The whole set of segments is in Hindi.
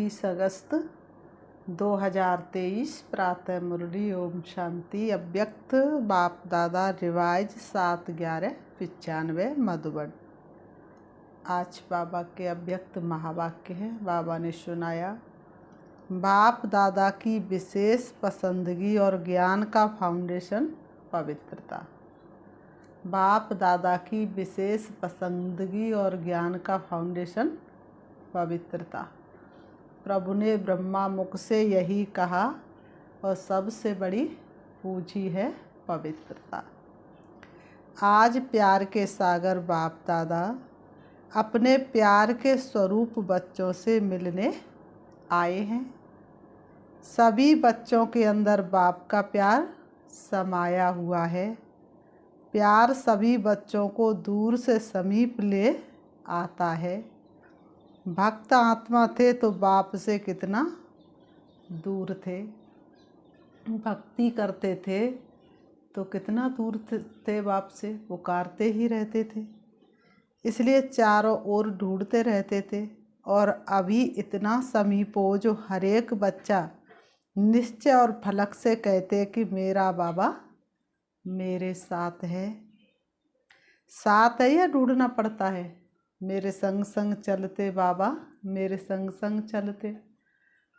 23 अगस्त 2023 प्रातः मुरली। ओम शांति। अव्यक्त बाप दादा रिवाइज 7/11/95 मधुबन। आज बाबा के अव्यक्त महावाक्य हैं। बाबा ने सुनाया, बाप दादा की विशेष पसंदगी और ज्ञान का फाउंडेशन पवित्रता। बाप दादा की विशेष पसंदगी और ज्ञान का फाउंडेशन पवित्रता। प्रभु ने ब्रह्मा मुख से यही कहा और सबसे बड़ी पूंजी है पवित्रता। आज प्यार के सागर बाप दादा अपने प्यार के स्वरूप बच्चों से मिलने आए हैं। सभी बच्चों के अंदर बाप का प्यार समाया हुआ है। प्यार सभी बच्चों को दूर से समीप ले आता है। भक्त आत्मा थे तो बाप से कितना दूर थे। भक्ति करते थे तो कितना दूर थे बाप से, पुकारते ही रहते थे, इसलिए चारों ओर ढूंढते रहते थे। और अभी इतना समीप हो जो हर एक बच्चा निश्चय और फलक से कहते कि मेरा बाबा मेरे साथ है। साथ है या ढूंढना पड़ता है? मेरे संग संग चलते बाबा, मेरे संग संग चलते।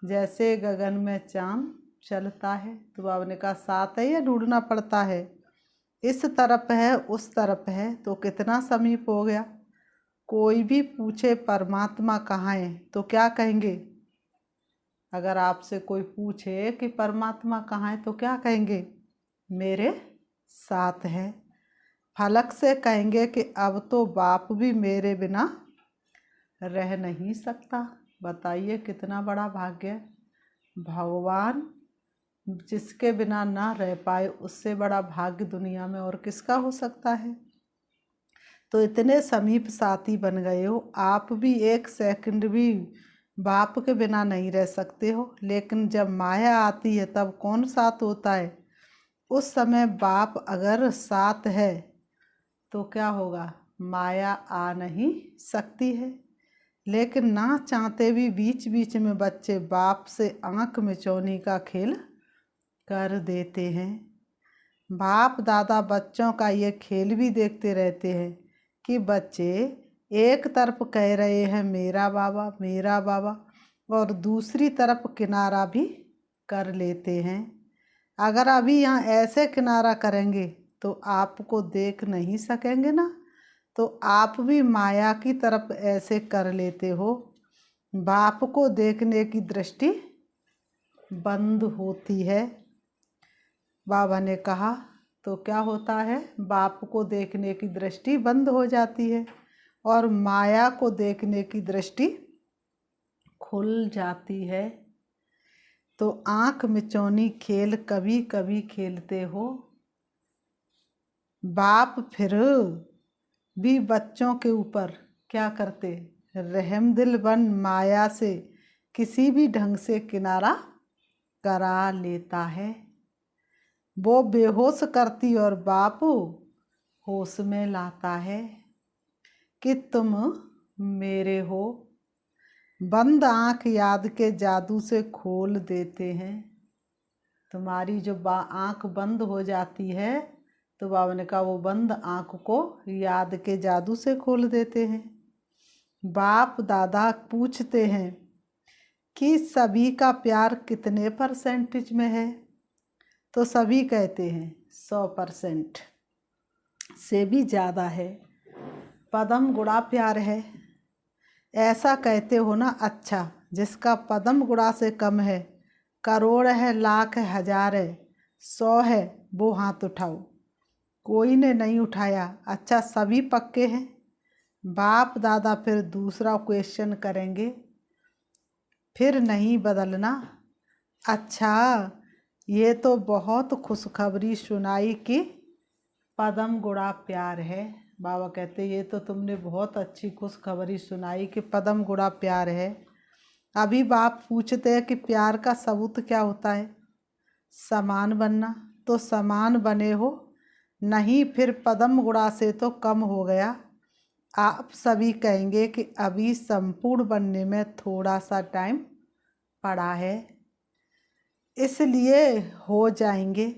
जैसे गगन में चांद चलता है तो बाबा ने कहा साथ है या ढूंढना पड़ता है? इस तरफ है उस तरफ है तो कितना समीप हो गया। कोई भी पूछे परमात्मा कहाँ है तो क्या कहेंगे? अगर आपसे कोई पूछे कि परमात्मा कहाँ है तो क्या कहेंगे? मेरे साथ है। फलक से कहेंगे कि अब तो बाप भी मेरे बिना रह नहीं सकता। बताइए कितना बड़ा भाग्य। भगवान जिसके बिना ना रह पाए उससे बड़ा भाग्य दुनिया में और किसका हो सकता है। तो इतने समीप साथी बन गए हो। आप भी एक सेकंड भी बाप के बिना नहीं रह सकते हो। लेकिन जब माया आती है तब कौन साथ होता है? उस समय बाप अगर साथ है तो क्या होगा? माया आ नहीं सकती है। लेकिन ना चाहते भी बीच बीच में बच्चे बाप से आंख मिचौनी का खेल कर देते हैं। बाप दादा बच्चों का ये खेल भी देखते रहते हैं कि बच्चे एक तरफ कह रहे हैं मेरा बाबा मेरा बाबा, और दूसरी तरफ किनारा भी कर लेते हैं। अगर अभी यहाँ ऐसे किनारा करेंगे तो आपको देख नहीं सकेंगे ना, तो आप भी माया की तरफ ऐसे कर लेते हो। बाप को देखने की दृष्टि बंद होती है। बाबा ने कहा तो क्या होता है? बाप को देखने की दृष्टि बंद हो जाती है और माया को देखने की दृष्टि खुल जाती है। तो आंख मिचौनी खेल कभी कभी खेलते हो। बाप फिर भी बच्चों के ऊपर क्या करते? रहमदिल बन माया से किसी भी ढंग से किनारा करा लेता है। वो बेहोश करती और बाप होश में लाता है कि तुम मेरे हो। बंद आँख याद के जादू से खोल देते हैं। तुम्हारी जो आँख बंद हो जाती है तो बाबा ने कहा वो बंद आँख को याद के जादू से खोल देते हैं। बाप दादा पूछते हैं कि सभी का प्यार कितने परसेंटेज में है? तो सभी कहते हैं 100% से भी ज़्यादा है। पदम गुणा प्यार है ऐसा कहते हो ना? अच्छा, जिसका पदम गुणा से कम है, करोड़ है, लाख है, हजार है, 100 है, वो हाथ उठाओ। कोई ने नहीं उठाया। अच्छा, सभी पक्के हैं? बाप दादा फिर दूसरा क्वेश्चन करेंगे, फिर नहीं बदलना? अच्छा, ये तो बहुत खुशखबरी सुनाई कि पदम गुणा प्यार है। बाबा कहते ये तो तुमने बहुत अच्छी खुशखबरी सुनाई कि पदम गुणा प्यार है। अभी बाप पूछते हैं कि प्यार का सबूत क्या होता है? समान बनना। तो समान बने हो नहीं, फिर पदम गुणा से तो कम हो गया। आप सभी कहेंगे कि अभी संपूर्ण बनने में थोड़ा सा टाइम पड़ा है, इसलिए हो जाएंगे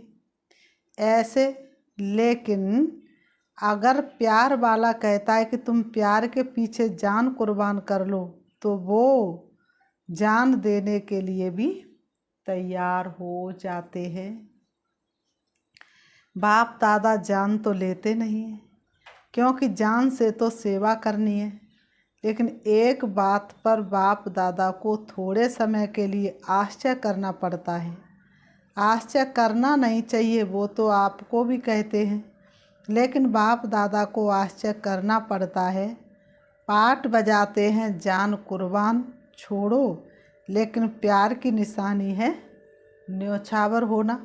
ऐसे। लेकिन अगर प्यार वाला कहता है कि तुम प्यार के पीछे जान कुर्बान कर लो, तो वो जान देने के लिए भी तैयार हो जाते हैं। बाप दादा जान तो लेते नहीं हैं, क्योंकि जान से तो सेवा करनी है। लेकिन एक बात पर बाप दादा को थोड़े समय के लिए आश्चर्य करना पड़ता है। आश्चर्य करना नहीं चाहिए, वो तो आपको भी कहते हैं, लेकिन बाप दादा को आश्चर्य करना पड़ता है। पाठ बजाते हैं जान कुर्बान छोड़ो, लेकिन प्यार की निशानी है न्योछावर होना,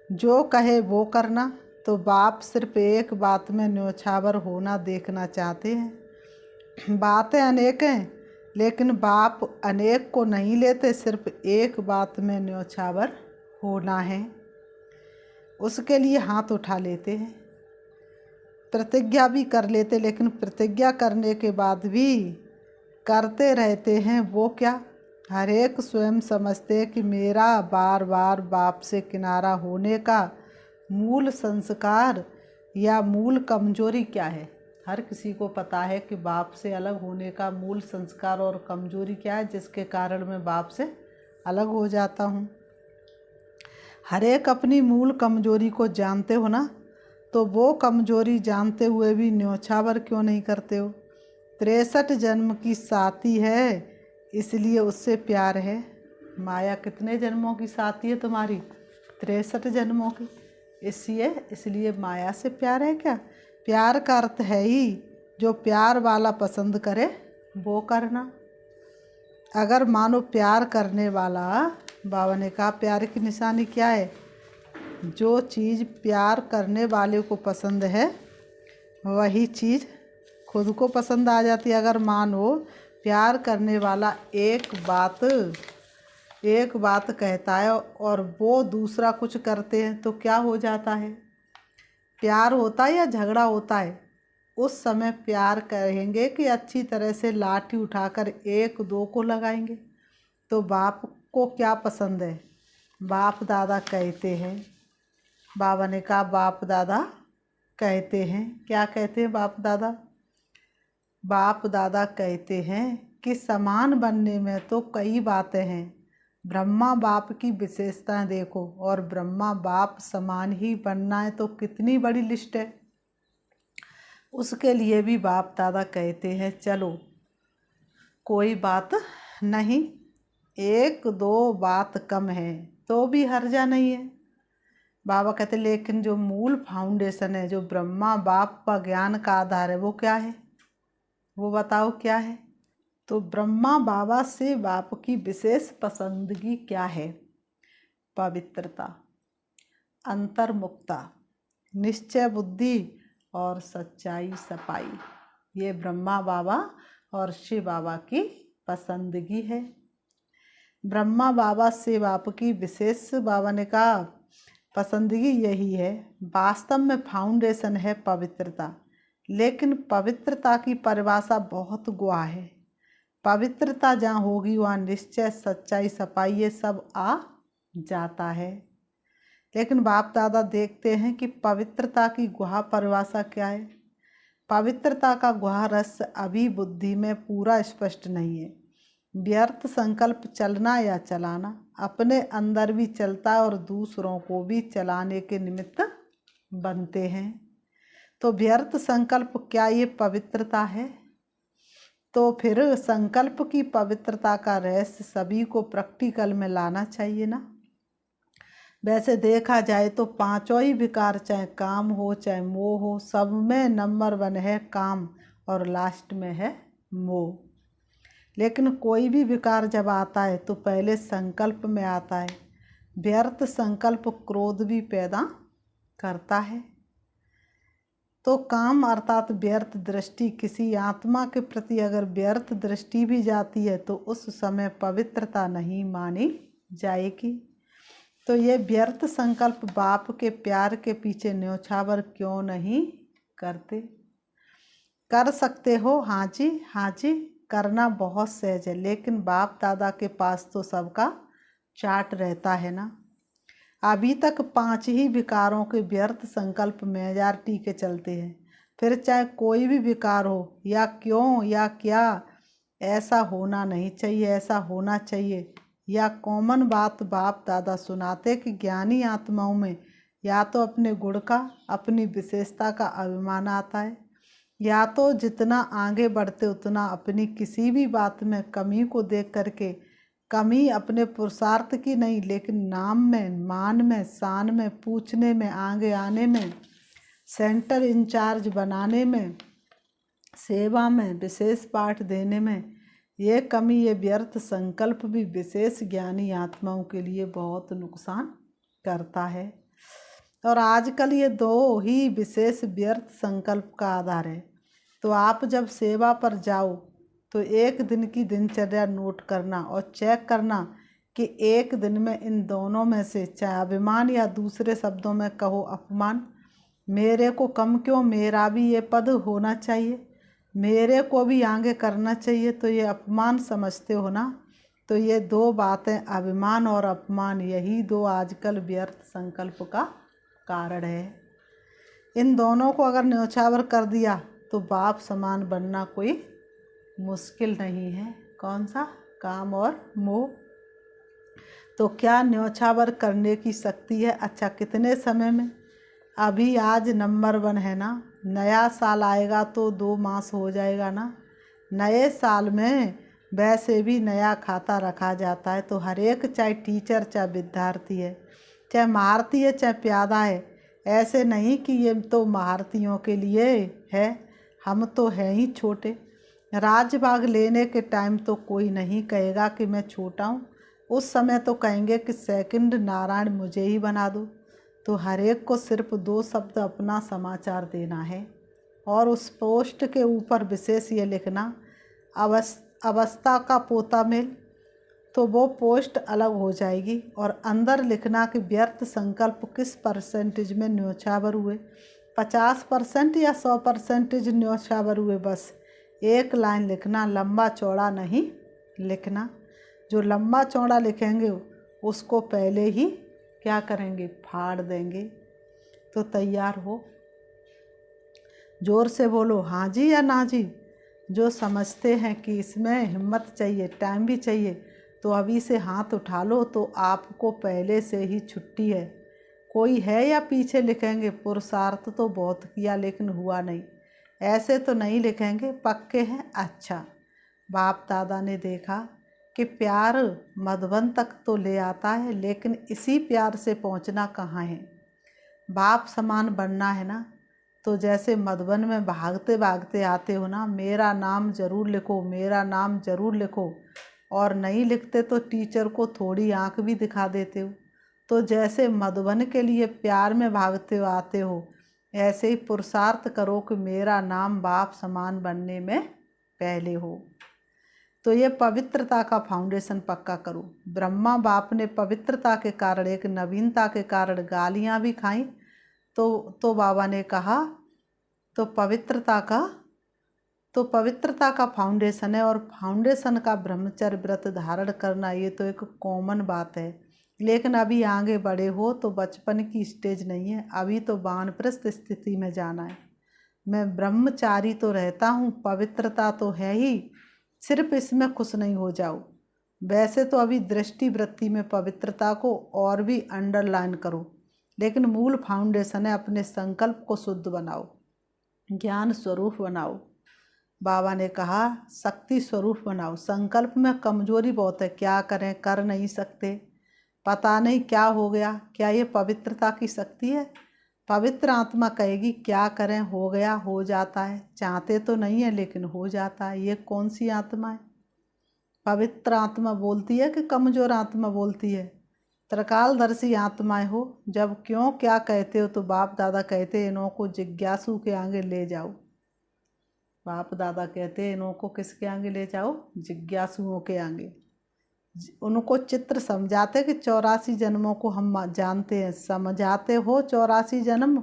जो कहे वो करना। तो बाप सिर्फ एक बात में न्योछावर होना देखना चाहते हैं। बातें अनेक हैं, लेकिन बाप अनेक को नहीं लेते, सिर्फ एक बात में न्योछावर होना है, उसके लिए हाथ उठा लेते हैं। प्रतिज्ञा भी कर लेते, लेकिन प्रतिज्ञा करने के बाद भी करते रहते हैं वो क्या? हर एक स्वयं समझते हैं कि मेरा बार बार बाप से किनारा होने का मूल संस्कार या मूल कमजोरी क्या है। हर किसी को पता है कि बाप से अलग होने का मूल संस्कार और कमजोरी क्या है, जिसके कारण मैं बाप से अलग हो जाता हूँ। हर एक अपनी मूल कमजोरी को जानते हो ना, तो वो कमजोरी जानते हुए भी न्योछावर क्यों नहीं करते हो? 63 जन्म की साथी है, इसलिए उससे प्यार है। माया कितने जन्मों की साथी है तुम्हारी? 63 जन्मों की। इसलिए माया से प्यार है क्या? प्यार का अर्थ है ही जो प्यार वाला पसंद करे वो करना। अगर मानो प्यार करने वाला, बाबा ने कहा प्यार की निशानी क्या है? जो चीज़ प्यार करने वाले को पसंद है वही चीज़ खुद को पसंद आ जाती है। अगर मानो प्यार करने वाला एक बात कहता है और वो दूसरा कुछ करते हैं, तो क्या हो जाता है? प्यार होता है या झगड़ा होता है? उस समय प्यार कहेंगे कि अच्छी तरह से लाठी उठाकर एक दो को लगाएंगे। तो बाप को क्या पसंद है? बाप दादा कहते हैं, बाबा ने कहा बाप दादा कहते हैं, क्या कहते हैं बाप दादा? बाप दादा कहते हैं कि समान बनने में तो कई बातें हैं। ब्रह्मा बाप की विशेषताएं देखो, और ब्रह्मा बाप समान ही बनना है तो कितनी बड़ी लिस्ट है। उसके लिए भी बाप दादा कहते हैं चलो कोई बात नहीं, एक दो बात कम है तो भी हर्जा नहीं है। बाबा कहते लेकिन जो मूल फाउंडेशन है, जो ब्रह्मा बाप का ज्ञान का आधार है, वो क्या है? वो बताओ क्या है? तो ब्रह्मा बाबा से बाप की विशेष पसंदगी क्या है? पवित्रता, अंतर्मुक्ता, निश्चय बुद्धि और सच्चाई सफाई। ये ब्रह्मा बाबा और शिव बाबा की पसंदगी है। ब्रह्मा बाबा से बाप की विशेष, बाबा ने कहा पसंदगी यही है। वास्तव में फाउंडेशन है पवित्रता, लेकिन पवित्रता की परिभाषा बहुत गुहा है। पवित्रता जहाँ होगी वहाँ निश्चय, सच्चाई, सफाई ये सब आ जाता है। लेकिन बाप दादा देखते हैं कि पवित्रता की गुहा परिभाषा क्या है। पवित्रता का गुहा रहस्य अभी बुद्धि में पूरा स्पष्ट नहीं है। व्यर्थ संकल्प चलना या चलाना अपने अंदर भी चलता है और दूसरों को भी चलाने के निमित्त बनते हैं। तो व्यर्थ संकल्प क्या ये पवित्रता है? तो फिर संकल्प की पवित्रता का रहस्य सभी को प्रैक्टिकल में लाना चाहिए ना। वैसे देखा जाए तो पांचों ही विकार, चाहे काम हो चाहे मोह हो, सब में नंबर 1 है काम और लास्ट में है मोह। लेकिन कोई भी विकार जब आता है तो पहले संकल्प में आता है। व्यर्थ संकल्प क्रोध भी पैदा करता है। तो काम अर्थात व्यर्थ दृष्टि, किसी आत्मा के प्रति अगर व्यर्थ दृष्टि भी जाती है तो उस समय पवित्रता नहीं मानी जाएगी। तो ये व्यर्थ संकल्प बाप के प्यार के पीछे न्योछावर क्यों नहीं करते? कर सकते हो, हाँ जी हाँ जी, करना बहुत सहज है, लेकिन बाप दादा के पास तो सबका चार्ट रहता है ना। अभी तक 5 ही विकारों के व्यर्थ संकल्प मेजॉरिटी के चलते हैं। फिर चाहे कोई भी विकार हो, या क्यों या क्या, ऐसा होना नहीं चाहिए, ऐसा होना चाहिए, या कॉमन बात बाप दादा सुनाते कि ज्ञानी आत्माओं में या तो अपने गुण का, अपनी विशेषता का अभिमान आता है, या तो जितना आगे बढ़ते उतना अपनी किसी भी बात में कमी को देख करके, कमी अपने पुरुषार्थ की नहीं लेकिन नाम में, मान में, शान में, पूछने में, आगे आने में, सेंटर इंचार्ज बनाने में, सेवा में, विशेष पाठ देने में, ये कमी, ये व्यर्थ संकल्प भी विशेष ज्ञानी आत्माओं के लिए बहुत नुकसान करता है। और आजकल ये 2 ही विशेष व्यर्थ संकल्प का आधार है। तो आप जब सेवा पर जाओ तो 1 दिन की दिनचर्या नोट करना और चेक करना कि 1 दिन में इन दोनों में से, चाहे अभिमान या दूसरे शब्दों में कहो अपमान, मेरे को कम क्यों, मेरा भी ये पद होना चाहिए, मेरे को भी आगे करना चाहिए, तो ये अपमान समझते हो ना। तो ये 2 बातें, अभिमान और अपमान, यही 2 आजकल व्यर्थ संकल्प का कारण है। इन दोनों को अगर न्योछावर कर दिया तो बाप समान बनना कोई मुश्किल नहीं है। कौन सा? काम और मोह। तो क्या न्योछावर करने की शक्ति है? अच्छा, कितने समय में? अभी आज नंबर 1 है ना, नया साल आएगा तो 2 मास हो जाएगा ना। नए साल में वैसे भी नया खाता रखा जाता है। तो हर एक, चाहे टीचर, चाहे विद्यार्थी है, चाहे महारथी है, चाहे प्यादा है, ऐसे नहीं कि ये तो महारथियों के लिए है, हम तो हैं ही छोटे। राजबाग लेने के टाइम तो कोई नहीं कहेगा कि मैं छोटा हूँ, उस समय तो कहेंगे कि सेकंड नारायण मुझे ही बना दो। तो हर एक को सिर्फ 2 शब्द अपना समाचार देना है और उस पोस्ट के ऊपर विशेष ये लिखना, अवस्था का पोता मेल, तो वो पोस्ट अलग हो जाएगी। और अंदर लिखना कि व्यर्थ संकल्प किस परसेंटेज में न्योछावर हुए, 50% या 100% न्योछावर हुए। बस 1 लाइन लिखना, लंबा चौड़ा नहीं लिखना। जो लंबा चौड़ा लिखेंगे उसको पहले ही क्या करेंगे, फाड़ देंगे। तो तैयार हो, जोर से बोलो हाँ जी या ना जी। जो समझते हैं कि इसमें हिम्मत चाहिए, टाइम भी चाहिए, तो अभी से हाथ उठा लो, तो आपको पहले से ही छुट्टी है। कोई है या पीछे लिखेंगे, पुरुषार्थ तो बहुत किया लेकिन हुआ नहीं, ऐसे तो नहीं लिखेंगे, पक्के हैं। अच्छा, बाप दादा ने देखा कि प्यार मधुबन तक तो ले आता है, लेकिन इसी प्यार से पहुंचना कहाँ है। बाप समान बनना है ना। तो जैसे मधुबन में भागते भागते आते हो ना, मेरा नाम ज़रूर लिखो, मेरा नाम ज़रूर लिखो, और नहीं लिखते तो टीचर को थोड़ी आंख भी दिखा देते हो। तो जैसे मधुबन के लिए प्यार में भागते हो आते हो, ऐसे ही पुरुषार्थ करो कि मेरा नाम बाप समान बनने में पहले हो। तो ये पवित्रता का फाउंडेशन पक्का करो। ब्रह्मा बाप ने पवित्रता के कारण, एक नवीनता के कारण गालियाँ भी खाई, तो बाबा ने कहा तो पवित्रता का फाउंडेशन है, और फाउंडेशन का ब्रह्मचर्य व्रत धारण करना ये तो एक कॉमन बात है। लेकिन अभी आगे बड़े हो तो बचपन की स्टेज नहीं है, अभी तो वानप्रस्थ स्थिति में जाना है। मैं ब्रह्मचारी तो रहता हूँ, पवित्रता तो है ही, सिर्फ इसमें खुश नहीं हो जाओ। वैसे तो अभी दृष्टि वृत्ति में पवित्रता को और भी अंडरलाइन करो, लेकिन मूल फाउंडेशन है अपने संकल्प को शुद्ध बनाओ, ज्ञान स्वरूप बनाओ। बाबा ने कहा शक्ति स्वरूप बनाओ। संकल्प में कमजोरी बहुत है, क्या करें, कर नहीं सकते, पता नहीं क्या हो गया। क्या ये पवित्रता की शक्ति है? पवित्र आत्मा कहेगी क्या करें, हो गया, हो जाता है। चाहते तो नहीं है लेकिन हो जाता है। ये कौन सी आत्मा है? पवित्र आत्मा बोलती है कि कमजोर आत्मा बोलती है? त्रिकालदर्शी आत्माएं हो। जब क्यों क्या कहते हो तो बाप दादा कहते हैं इन्हों को जिज्ञासु के आगे ले जाओ। बाप दादा कहते हैं इन्हों को किसके आगे ले जाओ? जिज्ञासुओं के आगे। उनको चित्र समझाते कि 84 जन्मों को हम जानते हैं, समझाते हो 84 जन्म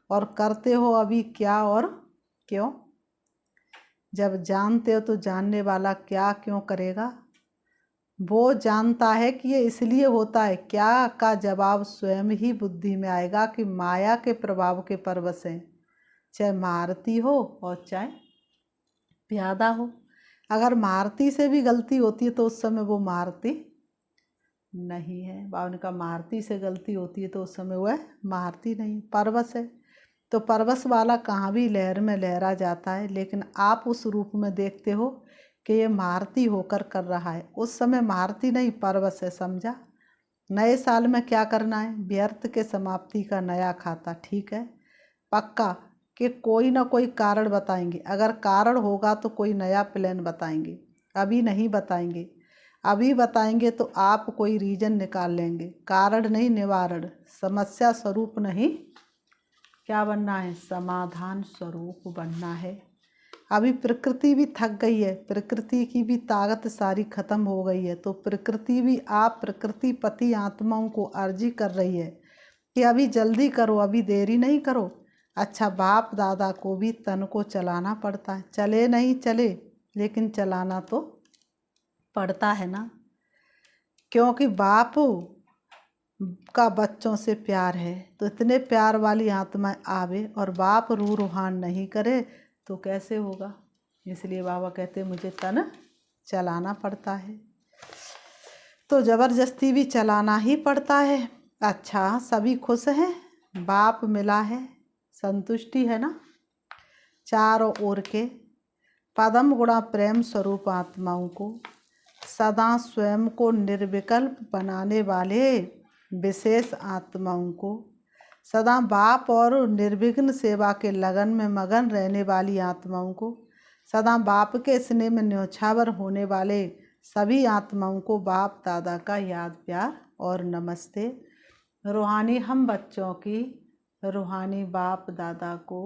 और करते हो अभी क्या और क्यों। जब जानते हो तो जानने वाला क्या क्यों करेगा। वो जानता है कि ये इसलिए होता है, क्या का जवाब स्वयं ही बुद्धि में आएगा कि माया के प्रभाव के परवश हैं, चाहे महारथी हो और चाहे प्यादा हो। अगर महारथी से भी गलती होती है तो उस समय वो महारथी नहीं है। बावन का महारथी से गलती होती है तो उस समय वह महारथी नहीं, परवश है। तो परवश वाला कहाँ भी लहर में लहरा जाता है, लेकिन आप उस रूप में देखते हो कि ये महारथी होकर कर रहा है। उस समय महारथी नहीं, परवश है, समझा। नए साल में क्या करना है, व्यर्थ के समाप्ति का नया खाता, ठीक है, पक्का कि कोई ना कोई कारण बताएंगे। अगर कारण होगा तो कोई नया प्लान बताएंगे, अभी नहीं बताएंगे। अभी बताएंगे तो आप कोई रीजन निकाल लेंगे, कारण नहीं निवारण, समस्या स्वरूप नहीं, क्या बनना है, समाधान स्वरूप बनना है। अभी प्रकृति भी थक गई है, प्रकृति की भी ताकत सारी खत्म हो गई है, तो प्रकृति भी आप प्रकृति पति आत्माओं को अर्जी कर रही है कि अभी जल्दी करो, अभी देरी नहीं करो। अच्छा, बाप दादा को भी तन को चलाना पड़ता है, चले नहीं चले लेकिन चलाना तो पड़ता है ना, क्योंकि बाप का बच्चों से प्यार है। तो इतने प्यार वाली आत्मा आवे और बाप रूहान नहीं करे तो कैसे होगा। इसलिए बाबा कहते मुझे तन चलाना पड़ता है, तो ज़बरदस्ती भी चलाना ही पड़ता है। अच्छा, सभी खुश हैं, बाप मिला है, संतुष्टि है ना। चारों ओर के पदम गुणा प्रेम स्वरूप आत्माओं को सदा स्वयं को निर्विकल्प बनाने वाले विशेष आत्माओं को, सदा बाप और निर्विघ्न सेवा के लगन में मगन रहने वाली आत्माओं को, सदा बाप के स्नेह में न्योछावर होने वाले सभी आत्माओं को बाप दादा का याद प्यार और नमस्ते। रूहानी हम बच्चों की रूहानी बाप दादा को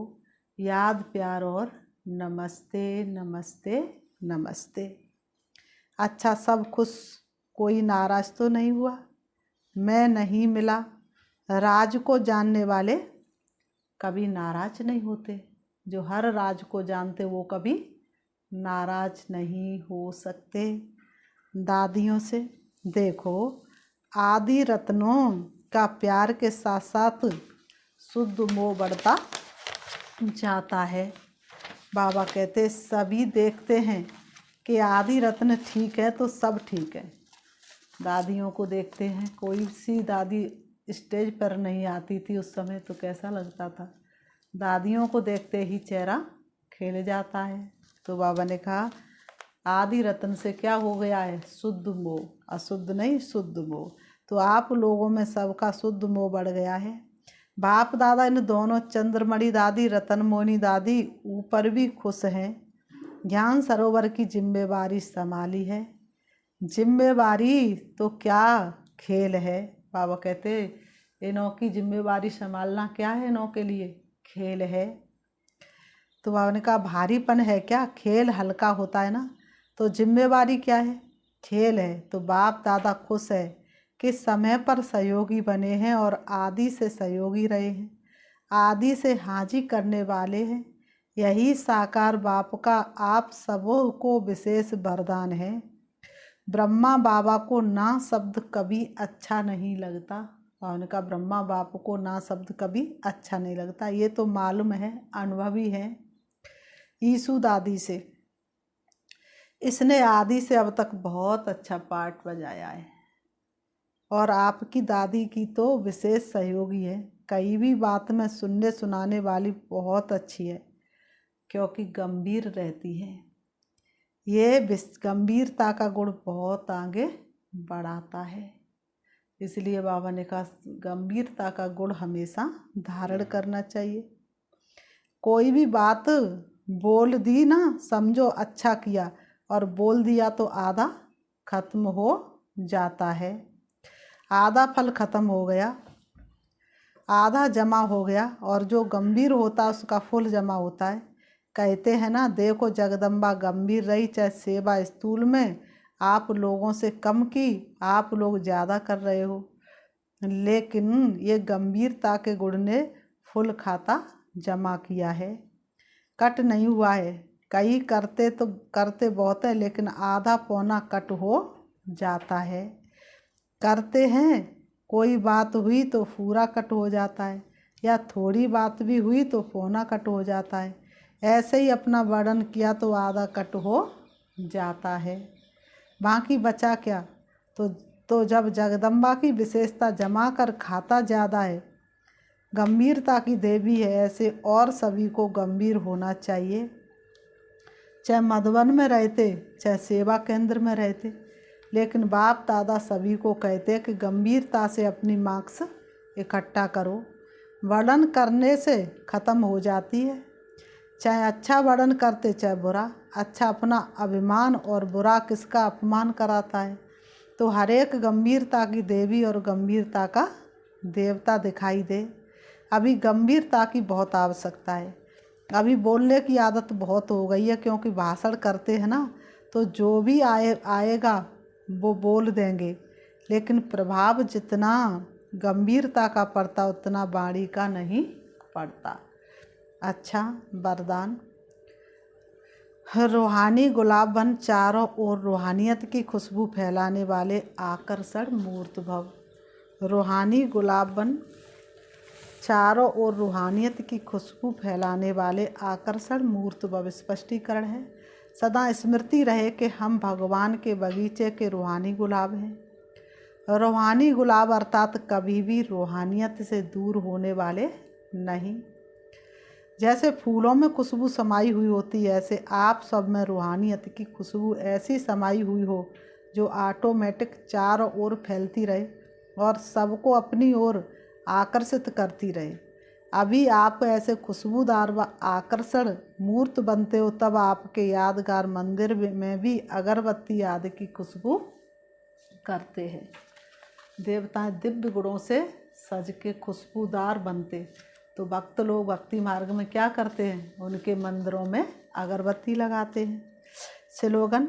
याद प्यार और नमस्ते नमस्ते नमस्ते। अच्छा, सब खुश, कोई नाराज तो नहीं हुआ। मैं नहीं मिला, राज को जानने वाले कभी नाराज नहीं होते। जो हर राज को जानते वो कभी नाराज नहीं हो सकते। दादियों से देखो, आदि रत्नों का प्यार के साथ साथ शुद्ध मोह बढ़ता जाता है। बाबा कहते सभी देखते हैं कि आदि रत्न ठीक है तो सब ठीक है। दादियों को देखते हैं, कोई सी दादी स्टेज पर नहीं आती थी उस समय तो कैसा लगता था, दादियों को देखते ही चेहरा खिल जाता है। तो बाबा ने कहा आदि रत्न से क्या हो गया है, शुद्ध मोह, अशुद्ध नहीं शुद्ध मोह। तो आप लोगों में सबका शुद्ध मोह बढ़ गया है। बाप दादा इन दोनों चंद्रमणि दादी रतन मोनी दादी ऊपर भी खुश हैं। ज्ञान सरोवर की जिम्मेवारी संभाली है। जिम्मेवारी तो क्या खेल है। बाबा कहते इनों की जिम्मेवारी संभालना क्या है, इनों के लिए खेल है। तो बाबा ने कहा भारीपन है क्या, खेल हल्का होता है ना, तो जिम्मेवारी क्या है, खेल है। तो बाप दादा खुश है कि समय पर सहयोगी बने हैं और आदि से सहयोगी रहे हैं, आदि से हाजी करने वाले हैं। यही साकार बाप का आप सबों को विशेष वरदान है। ब्रह्मा बाबा को ना शब्द कभी अच्छा नहीं लगता। उन्होंने कहा ब्रह्मा बाप को ना शब्द कभी अच्छा नहीं लगता, ये तो मालूम है, अनुभवी है। ईसु दादी से, इसने आदि से अब तक बहुत अच्छा पाठ बजाया है और आपकी दादी की तो विशेष सहयोगी है। कई भी बात में सुनने सुनाने वाली बहुत अच्छी है, क्योंकि गंभीर रहती है। ये गंभीरता का गुण बहुत आगे बढ़ाता है। इसलिए बाबा ने कहा गंभीरता का गुण हमेशा धारण करना चाहिए। कोई भी बात बोल दी ना, समझो अच्छा किया, और बोल दिया तो आधा खत्म हो जाता है। आधा फल खत्म हो गया, आधा जमा हो गया, और जो गंभीर होता है उसका फूल जमा होता है। कहते हैं ना, देखो जगदम्बा गंभीर रही, चाहे सेवा स्थूल में आप लोगों से कम की, आप लोग ज़्यादा कर रहे हो, लेकिन ये गंभीरता के गुण ने फुल खाता जमा किया है। कट नहीं हुआ है, कई करते बहुत है, लेकिन आधा पौना कट हो जाता है। करते हैं, कोई बात हुई तो पूरा कट हो जाता है, या थोड़ी बात भी हुई तो पौना कट हो जाता है। ऐसे ही अपना वर्णन किया तो आधा कट हो जाता है, बाकी बचा क्या। तो जब जगदम्बा की विशेषता जमा कर खाता ज़्यादा है, गंभीरता की देवी है, ऐसे और सभी को गंभीर होना चाहिए, चाहे मधुबन में रहते चाहे सेवा केंद्र में रहते। लेकिन बाप दादा सभी को कहते कि गंभीरता से अपनी मार्क्स इकट्ठा करो। वर्णन करने से ख़त्म हो जाती है, चाहे अच्छा वर्णन करते चाहे बुरा। अच्छा अपना अभिमान और बुरा किसका अपमान कराता है। तो हर एक गंभीरता की देवी और गंभीरता का देवता दिखाई दे। अभी गंभीरता की बहुत आवश्यकता है। अभी बोलने की आदत बहुत हो गई है, क्योंकि भाषण करते हैं ना, तो जो भी आएगा वो बोल देंगे, लेकिन प्रभाव जितना गंभीरता का पड़ता उतना वाणी का नहीं पड़ता। अच्छा वरदान। रूहानी गुलाब बन चारों ओर रूहानियत की खुशबू फैलाने वाले आकर्षण मूर्त भव। रूहानी गुलाब बन चारों ओर रूहानियत की खुशबू फैलाने वाले आकर्षण मूर्त भव। स्पष्टीकरण है, सदा स्मृति रहे कि हम भगवान के बगीचे के रूहानी गुलाब हैं। रूहानी गुलाब अर्थात कभी भी रूहानियत से दूर होने वाले नहीं। जैसे फूलों में खुशबू समाई हुई होती है, ऐसे आप सब में रूहानियत की खुशबू ऐसी समाई हुई हो जो ऑटोमेटिक चारों ओर फैलती रहे और सबको अपनी ओर आकर्षित करती रहे। अभी आप ऐसे खुशबूदार व आकर्षण मूर्त बनते हो, तब आपके यादगार मंदिर में भी अगरबत्ती आदि की खुशबू करते हैं। देवताएं दिव्य गुणों से सज के खुशबूदार बनते, तो भक्त लोग भक्ति मार्ग में क्या करते हैं, उनके मंदिरों में अगरबत्ती लगाते हैं। स्लोगन।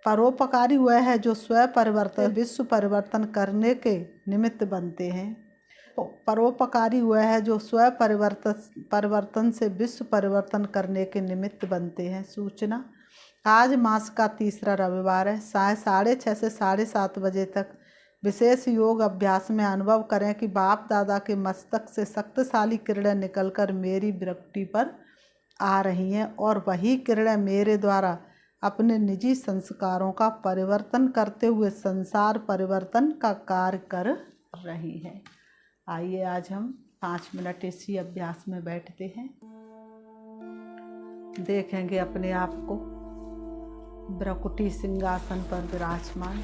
परोपकारी वह है जो स्वयं परिवर्तन विश्व परिवर्तन करने के निमित्त बनते हैं। परोपकारी वह है जो स्वयं परिवर्तन से विश्व परिवर्तन करने के निमित्त बनते हैं। सूचना। आज मास का तीसरा रविवार है। 6:30 से 7:30 बजे तक विशेष योग अभ्यास में अनुभव करें कि बाप दादा के मस्तक से शक्तिशाली किरणें निकलकर मेरी भ्रुकुटी पर आ रही हैं, और वही किरणें मेरे द्वारा अपने निजी संस्कारों का परिवर्तन करते हुए संसार परिवर्तन का कार्य कर रही हैं। आइए आज हम 5 मिनट इसी अभ्यास में बैठते हैं। देखेंगे अपने आप को भ्रुकुटी सिंहासन पर विराजमान।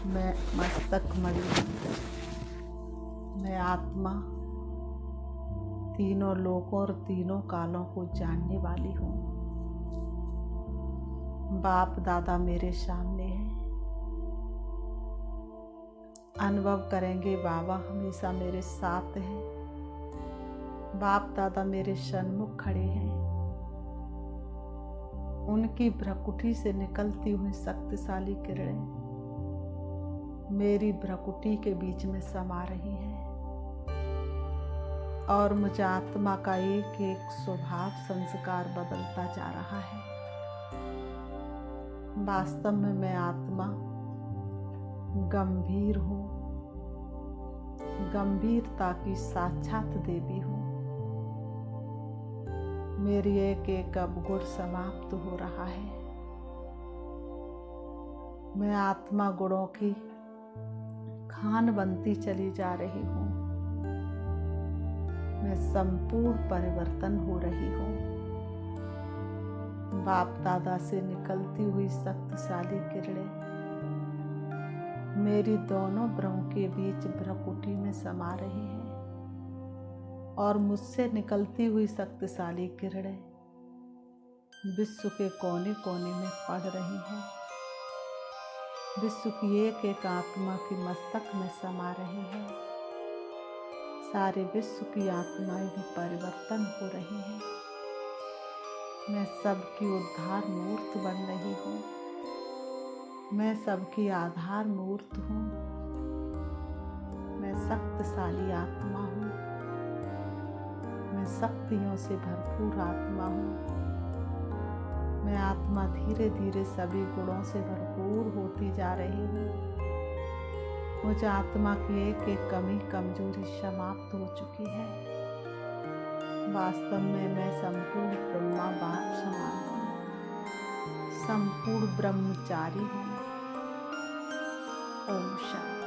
मैं मस्तक मणि, मैं आत्मा तीनों लोकों और तीनों कालों को जानने वाली हूँ। बाप दादा मेरे सामने हैं। अनुभव करेंगे बाबा हमेशा मेरे साथ हैं। बाप दादा मेरे सन्मुख खड़े हैं। उनकी भ्रुकुटी से निकलती हुई शक्तिशाली किरणें मेरी भ्रुकुटी के बीच में समा रही हैं, और मुझे आत्मा का एक एक स्वभाव संस्कार बदलता जा रहा है। वास्तव में मैं आत्मा गंभीर हूँ, गंभीरता की साक्षात देवी हूँ। मेरी एक एक अवगुण समाप्त हो रहा है। मैं आत्मा गुणों की खान बनती चली जा रही हूँ। मैं संपूर्ण परिवर्तन हो रही हूँ। बाप दादा से निकलती हुई शक्तिशाली किरणें मेरी दोनों भ्रुओं के बीच भ्रुकुटी में समा रही हैं, और मुझसे निकलती हुई शक्तिशाली किरणें विश्व के कोने कोने में पड़ रही हैं। विश्व की एक एक आत्मा की मस्तक में समा रही है। सारे विश्व की आत्माएं भी परिवर्तन हो रही हैं। मैं सबकी उद्धार मूर्त बन रही हूँ। मैं सबकी आधार मूर्त हूँ। मैं शक्तिशाली आत्मा हूँ। मैं शक्तियों से भरपूर आत्मा हूँ। मैं आत्मा धीरे धीरे सभी गुणों से भरपूर होती जा रही हूँ। मुझ आत्मा की एक एक कमी कमजोरी समाप्त हो चुकी है। वास्तव में मैं संपूर्ण ब्रह्मा बाप समान हूँ, संपूर्ण ब्रह्मचारी हूँ। ओम शांति।